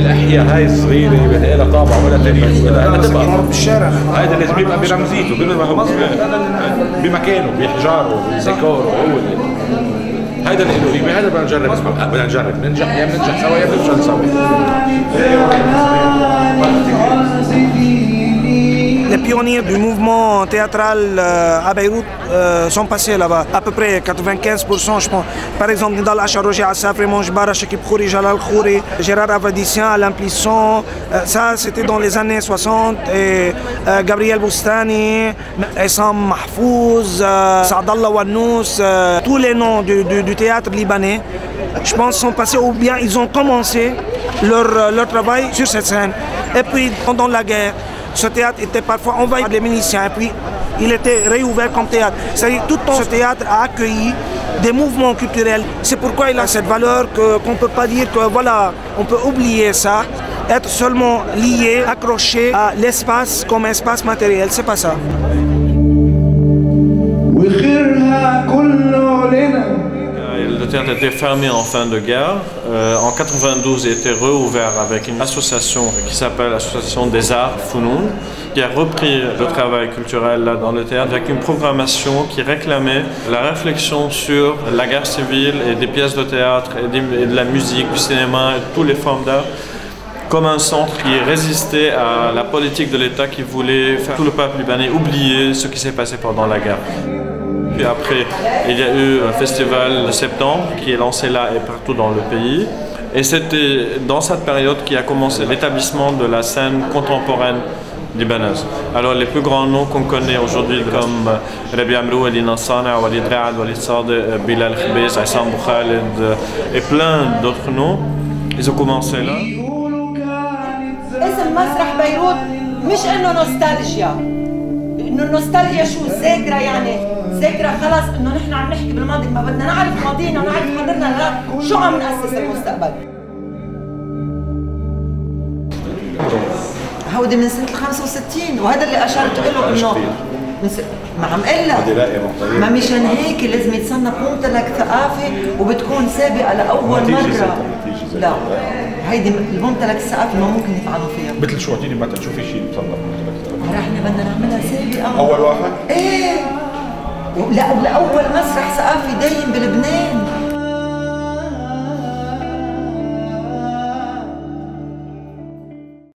الاحياء هاي الصغيره بدها لها طابع ولا تاريخ ولا تبقى بالشارع. هذا لازم يبقى برمزيته بمكانه بحجاره بديكوره هو هذا اللي قريبه. هذا بدنا نجرب اسمه بدنا نجرب ننجح يا بننجح سوا يا بنفشل سوا. Les pionniers du mouvement théâtral à Beyrouth sont passés là-bas, à peu près 95% je pense. Par exemple, Nidal Acharoji, Assaf, Raymond Jbara, Shakib Khouri, Jalal Khouri, Gérard Avadissien, Alain Plisson, ça c'était dans les années 60, et Gabriel Boustani, Essam Mahfouz, Saadallah Wannous, tous les noms du théâtre libanais, je pense, sont passés ou bien ils ont commencé leur travail sur cette scène. Et puis pendant la guerre, ce théâtre était parfois envahi par les miliciens et puis il était réouvert comme théâtre. C'est-à-dire tout ce théâtre a accueilli des mouvements culturels. C'est pourquoi il a cette valeur qu'on ne peut pas dire que voilà, on peut oublier ça, être seulement lié, accroché à l'espace comme espace matériel. C'est pas ça. Le théâtre était fermé en fin de guerre. En 92, il était réouvert avec une association qui s'appelle l'Association des Arts Founoun, qui a repris le travail culturel là, dans le théâtre avec une programmation qui réclamait la réflexion sur la guerre civile et des pièces de théâtre et de la musique, du cinéma et de toutes les formes d'art comme un centre qui résistait à la politique de l'État qui voulait faire tout le peuple libanais oublier ce qui s'est passé pendant la guerre. Puis après, il y a eu un festival de septembre qui est lancé là et partout dans le pays. Et c'était dans cette période qui a commencé l'établissement de la scène contemporaine libanaise. Alors les plus grands noms qu'on connaît aujourd'hui comme Rabi Amrou, Ali Nassana, Walid Raad, Walid Sadeh, Bilal Khbez, Aissam Boukhaled et plein d'autres noms, ils ont commencé là. اسم مسرح بيروت مش انه نوستالجيا، انه النوستالجيا شو ذاكره يعني ذاكره خلص انه نحن عم نحكي بالماضي، ما بدنا نعرف ماضينا ونعرف حاضرنا لا شو عم نأسس المستقبل. هودي من سنه ال 65 وهذا اللي اشرت له انه ما عم قل لك ما مشان هيك لازم يتصنف ممتلك ثقافي وبتكون سابقه لاول مره. لا هيدي الممتلك الثقافي ما ممكن يفعلوا فيها. مثل شو قلتي لي مثلا شو في شيء مصنف ممتلك ثقافي؟ احنا بدنا نعملها سابقه. اول واحد؟ ايه لا لاول مسرح